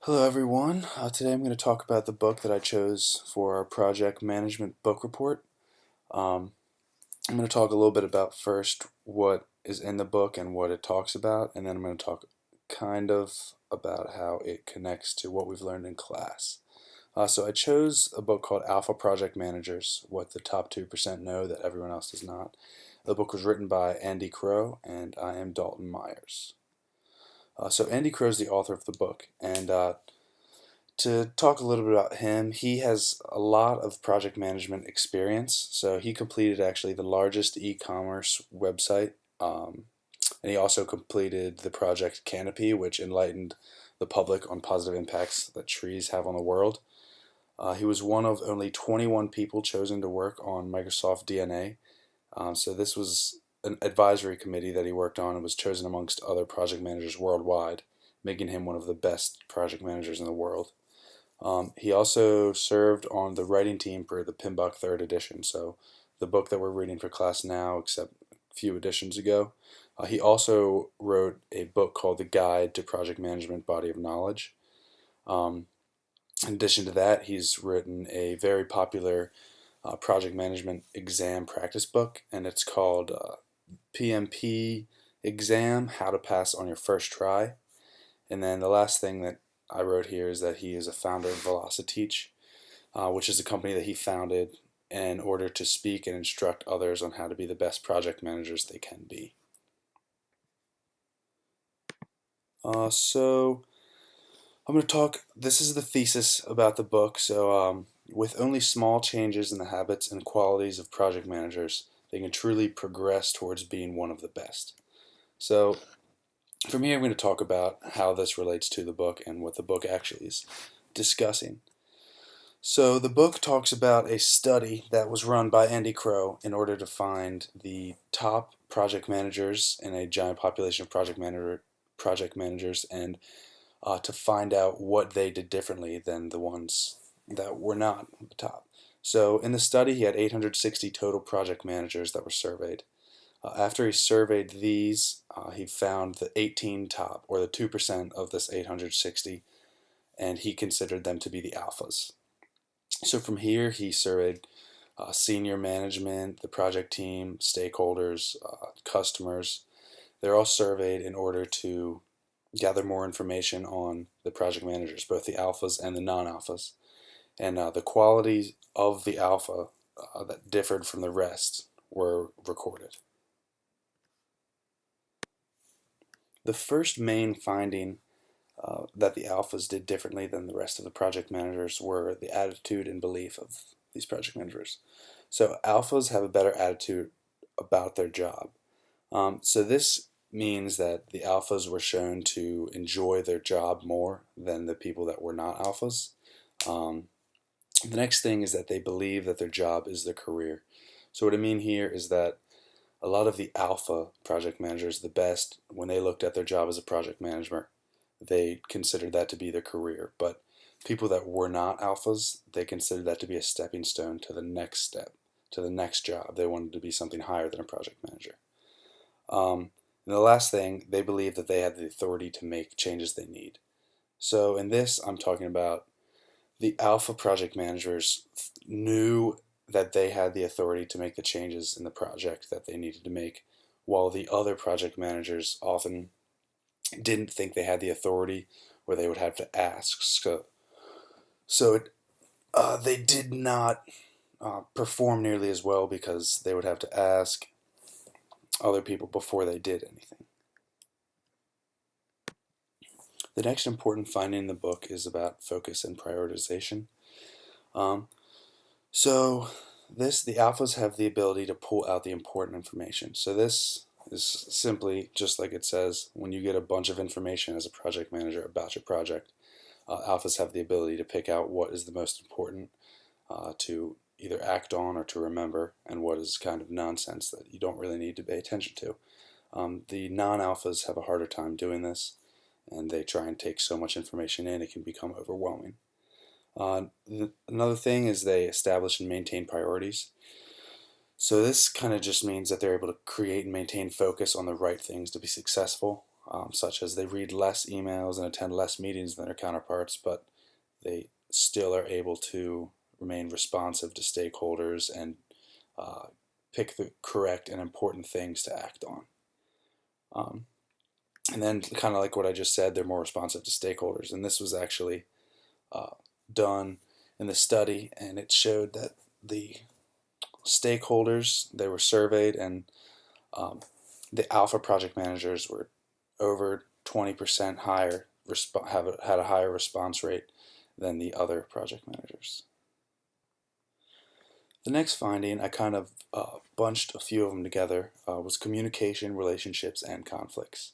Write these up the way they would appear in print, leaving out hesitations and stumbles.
Hello everyone. Today I'm going to talk about the book that I chose for our project management book report. Um, I'm going to talk a little bit about first what is in the book and what it talks about, and then I'm going to talk kind of about how it connects to what we've learned in class. So I chose a book called Alpha Project Managers, What the Top 2% Know That Everyone Else Does Not. The book was written by Andy Crow, and I am Dalton Myers. So Andy Crow is the author of the book, and to talk a little bit about him, he has a lot of project management experience. So he completed actually the largest e-commerce website, and he also completed the project Canopy, which enlightened the public on positive impacts that trees have on the world. He was one of only 21 people chosen to work on Microsoft DNA. So this was an advisory committee that he worked on and was chosen amongst other project managers worldwide, making him one of the best project managers in the world. He also served on the writing team for the PMBOK 3rd edition, so the book that we're reading for class now, except a few editions ago. He also wrote a book called The Guide to Project Management Body of Knowledge. Um, in addition to that, he's written a very popular project management exam practice book, and it's called PMP Exam, How to Pass on Your First Try. And then the last thing that I wrote here is that he is a founder of Velociteach, which is a company that he founded in order to speak and instruct others on how to be the best project managers they can be. So I'm going to talk, this is the thesis about the book. So with only small changes in the habits and qualities of project managers, they can truly progress towards being one of the best. So from here, I'm going to talk about how this relates to the book and what the book actually is discussing. So the book talks about a study that was run by Andy Crow in order to find the top project managers in a giant population of project managers and to find out what they did differently than the ones that were not at the top. So in the study, he had 860 total project managers that were surveyed. After he surveyed these, he found the 18 top, or the 2% of this 860, and he considered them to be the alphas. So from here, he surveyed senior management, the project team, stakeholders, customers. They're all surveyed in order to gather more information on the project managers, both the alphas and the non-alphas. And the qualities of the alpha that differed from the rest were recorded. The first main finding that the alphas did differently than the rest of the project managers were the attitude and belief of these project managers. So alphas have a better attitude about their job. So this means that the alphas were shown to enjoy their job more than the people that were not alphas. Um, the next thing is that they believe that their job is their career. So what I mean here is that a lot of the alpha project managers, the best, when they looked at their job as a project manager, they considered that to be their career. But people that were not alphas, they considered that to be a stepping stone to the next step, to the next job. They wanted to be something higher than a project manager. And the last thing, they believed that they had the authority to make changes they need. So in this, I'm talking about the alpha project managers knew that they had the authority to make the changes in the project that they needed to make, while the other project managers often didn't think they had the authority or they would have to ask. So they did not perform nearly as well because they would have to ask other people before they did anything. The next important finding in the book is about focus and prioritization. Um, so the alphas have the ability to pull out the important information. So this is simply just like it says, when you get a bunch of information as a project manager about your project, alphas have the ability to pick out what is the most important to either act on or to remember, and what is kind of nonsense that you don't really need to pay attention to. The non-alphas have a harder time doing this, and they try and take so much information in it can become overwhelming. Another thing is they establish and maintain priorities. So this kind of just means that they're able to create and maintain focus on the right things to be successful. such as they read less emails and attend less meetings than their counterparts, but they still are able to remain responsive to stakeholders and uh, pick the correct and important things to act on. Um, and then, kind of like what I just said, they're more responsive to stakeholders. And this was actually uh, done in the study, and it showed that the stakeholders, they were surveyed, and um, the alpha project managers were over 20% higher, had a higher response rate than the other project managers. The next finding, I kind of bunched a few of them together, was communication, relationships, and conflicts.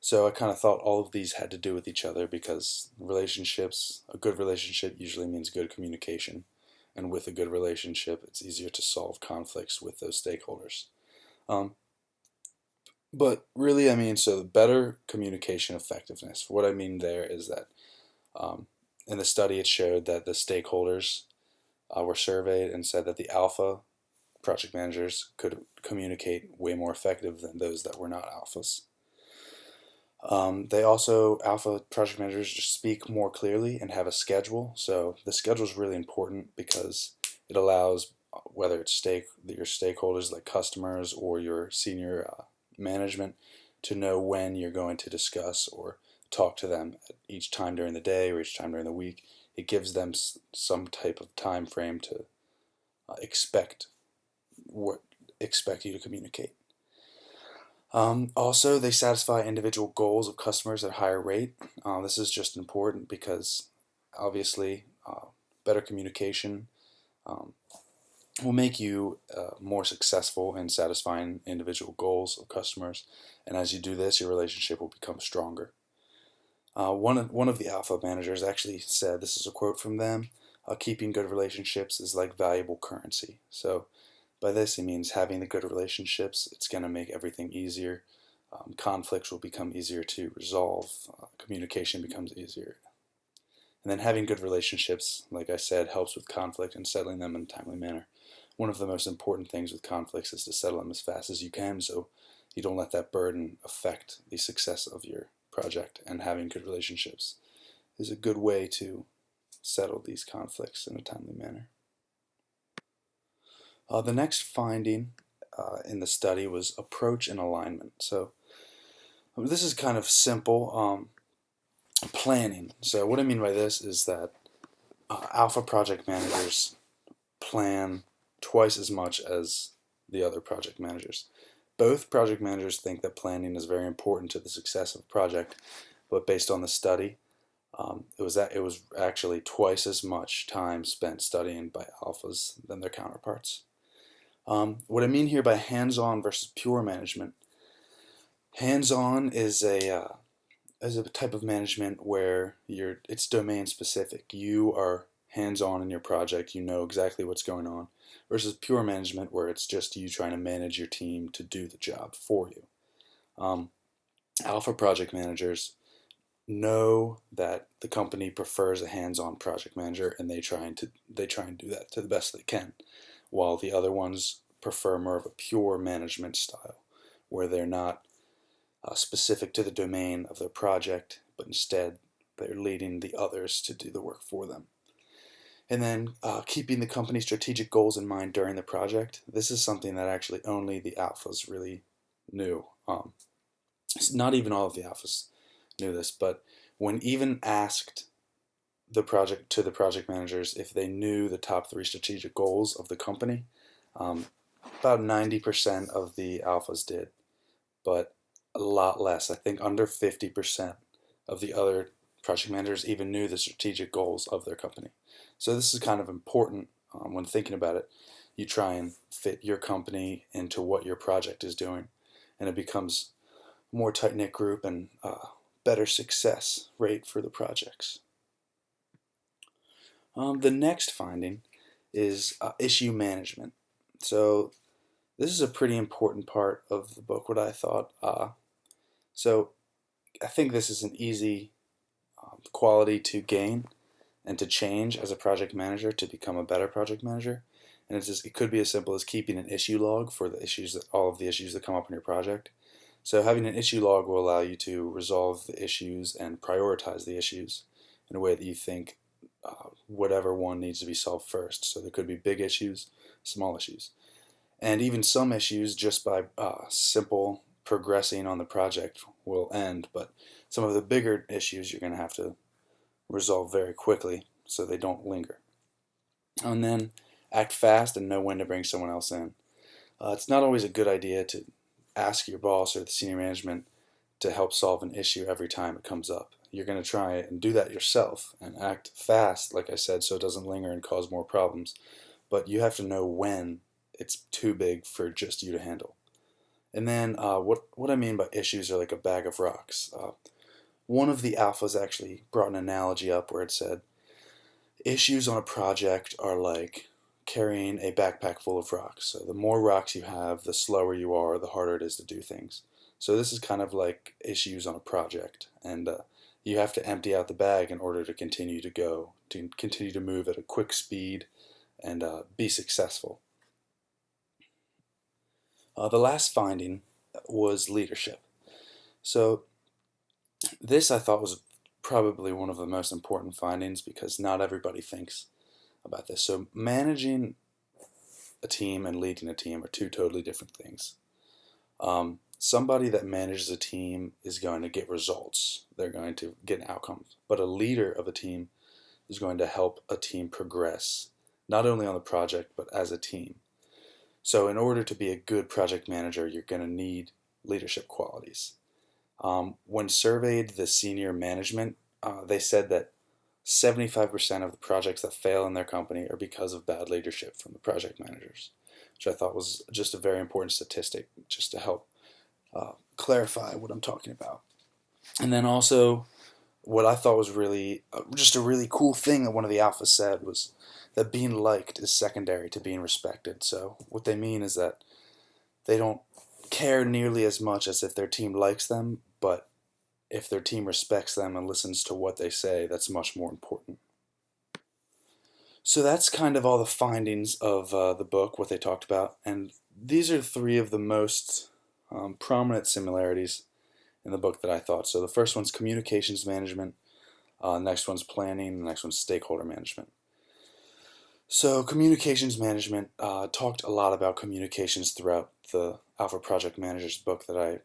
So I kind of thought all of these had to do with each other because relationships, a good relationship usually means good communication. And with a good relationship, it's easier to solve conflicts with those stakeholders. Um, but really, I mean, so the better communication effectiveness. What I mean there is that um, in the study, it showed that the stakeholders were surveyed and said that the alpha project managers could communicate way more effective than those that were not alphas. They also, alpha project managers just speak more clearly and have a schedule. So the schedule is really important because it allows, whether it's your stakeholders like customers or your senior management, to know when you're going to discuss or talk to them each time during the day or each time during the week. It gives them some type of time frame to expect you to communicate. Also, they satisfy individual goals of customers at a higher rate. This is just important because obviously better communication um, will make you more successful in satisfying individual goals of customers. And as you do this, your relationship will become stronger. One of the alpha managers actually said, this is a quote from them, keeping good relationships is like valuable currency. So by this he means having the good relationships, it's going to make everything easier. Conflicts will become easier to resolve. Communication becomes easier. And then having good relationships, like I said, helps with conflict and settling them in a timely manner. One of the most important things with conflicts is to settle them as fast as you can so you don't let that burden affect the success of your project. And having good relationships is a good way to settle these conflicts in a timely manner. The next finding in the study was approach and alignment. So this is kind of simple. Planning. So what I mean by this is that alpha project managers plan twice as much as the other project managers. Both project managers think that planning is very important to the success of a project, but based on the study, it was actually twice as much time spent studying by alphas than their counterparts. What I mean here by hands-on versus pure management, hands-on is a type of management where it's domain specific. You are hands-on in your project, you know exactly what's going on, versus pure management where it's just you trying to manage your team to do the job for you. Alpha project managers know that the company prefers a hands-on project manager, and they try and do that to the best they can, while the other ones prefer more of a pure management style where they're not specific to the domain of their project, but instead they're leading the others to do the work for them. And then keeping the company's strategic goals in mind during the project. This is something that actually only the alphas really knew. Not even all of the alphas knew this, but when even asked the project managers if they knew the top 3 strategic goals of the company, about 90% of the alphas did, but a lot less. I think under 50% of the other project managers even knew the strategic goals of their company. So this is kind of important when thinking about it. You try and fit your company into what your project is doing, and it becomes a more tight-knit group and better success rate for the projects. The next finding is issue management. So this is a pretty important part of the book, what I thought. So I think this is an easy quality to gain and to change as a project manager to become a better project manager. And it could be as simple as keeping an issue log for all of the issues that come up in your project. So having an issue log will allow you to resolve the issues and prioritize the issues in a way that you think whatever one needs to be solved first. So there could be big issues, small issues, and even some issues just by simple progressing on the project will end. But some of the bigger issues you're going to have to resolve very quickly so they don't linger. And then act fast and know when to bring someone else in. It's not always a good idea to ask your boss or the senior management to help solve an issue every time it comes up. You're going to try and do that yourself and act fast, like I said, so it doesn't linger and cause more problems. But you have to know when it's too big for just you to handle. And then what I mean by issues are like a bag of rocks. One of the alphas actually brought an analogy up where it said, issues on a project are like carrying a backpack full of rocks. So the more rocks you have, the slower you are, the harder it is to do things. So this is kind of like issues on a project, and you have to empty out the bag in order to continue to move at a quick speed and be successful. The last finding was leadership. So this I thought was probably one of the most important findings because not everybody thinks about this. So managing a team and leading a team are two totally different things. Somebody that manages a team is going to get results. They're going to get outcomes. But a leader of a team is going to help a team progress, not only on the project, but as a team. So in order to be a good project manager, you're going to need leadership qualities. When surveyed the senior management, they said that 75% of the projects that fail in their company are because of bad leadership from the project managers, which I thought was just a very important statistic just to help clarify what I'm talking about. And then also, what I thought was really just a really cool thing that one of the alphas said was that being liked is secondary to being respected. So what they mean is that they don't care nearly as much as if their team likes them, but if their team respects them and listens to what they say, that's much more important. So that's kind of all the findings of the book, what they talked about, and these are three of the most prominent similarities in the book that I thought. So the first one's communications management, next one's planning, the next one's stakeholder management. So communications management talked a lot about communications throughout the Alpha Project Manager's book that I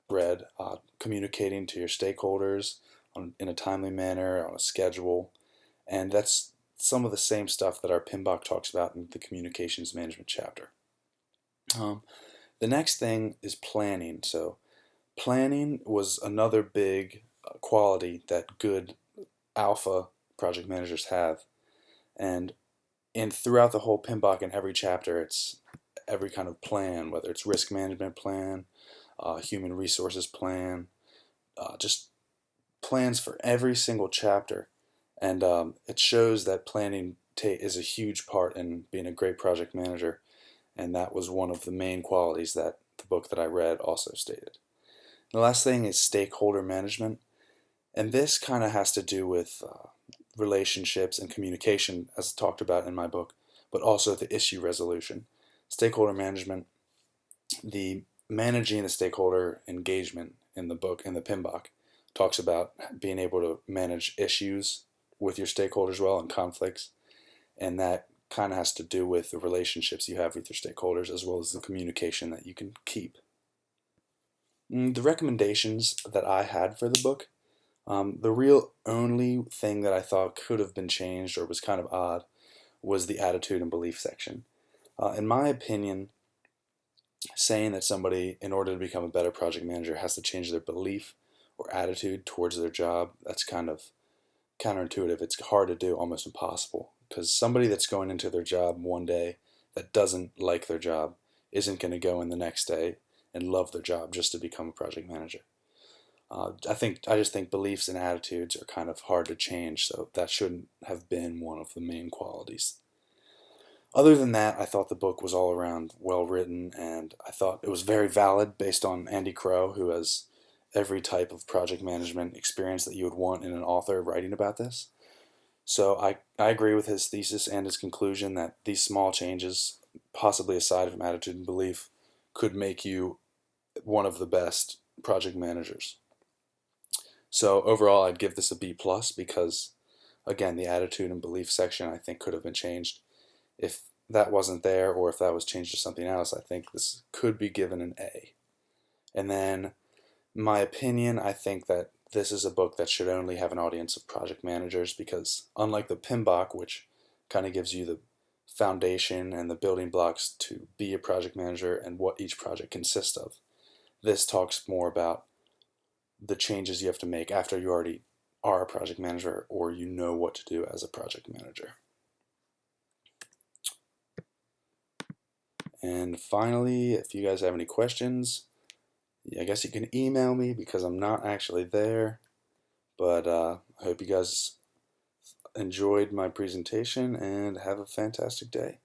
read, communicating to your stakeholders in a timely manner, on a schedule, and that's some of the same stuff that our PMBOK talks about in the communications management chapter. The next thing is planning. So planning was another big quality that good alpha project managers have, and throughout the whole PMBOK in every chapter, it's every kind of plan, whether it's risk management plan, human resources plan, just plans for every single chapter. And it shows that planning is a huge part in being a great project manager. And that was one of the main qualities that the book that I read also stated. The last thing is stakeholder management. And this kind of has to do with relationships and communication, as talked about in my book, but also the issue resolution. Stakeholder management, the managing the stakeholder engagement in the book, in the PMBOK, talks about being able to manage issues with your stakeholders well and conflicts, and that kind of has to do with the relationships you have with your stakeholders as well as the communication that you can keep. The recommendations that I had for the book, the real only thing that I thought could have been changed or was kind of odd was the attitude and belief section. In my opinion, saying that somebody, in order to become a better project manager, has to change their belief or attitude towards their job, that's kind of counterintuitive. It's hard to do, almost impossible, because somebody that's going into their job one day that doesn't like their job isn't going to go in the next day and love their job just to become a project manager. I just think beliefs and attitudes are kind of hard to change, so that shouldn't have been one of the main qualities. Other than that, I thought the book was all around well written, and I thought it was very valid based on Andy Crow, who has every type of project management experience that you would want in an author writing about this. So I agree with his thesis and his conclusion that these small changes, possibly aside from attitude and belief, could make you one of the best project managers. So overall, I'd give this a B plus because, again, the attitude and belief section I think could have been changed. If that wasn't there, or if that was changed to something else, I think this could be given an A. And then, my opinion, I think that this is a book that should only have an audience of project managers because, unlike the PMBOK, which kind of gives you the foundation and the building blocks to be a project manager and what each project consists of, this talks more about the changes you have to make after you already are a project manager or you know what to do as a project manager. And finally, if you guys have any questions, I guess you can email me because I'm not actually there. But I hope you guys enjoyed my presentation and have a fantastic day.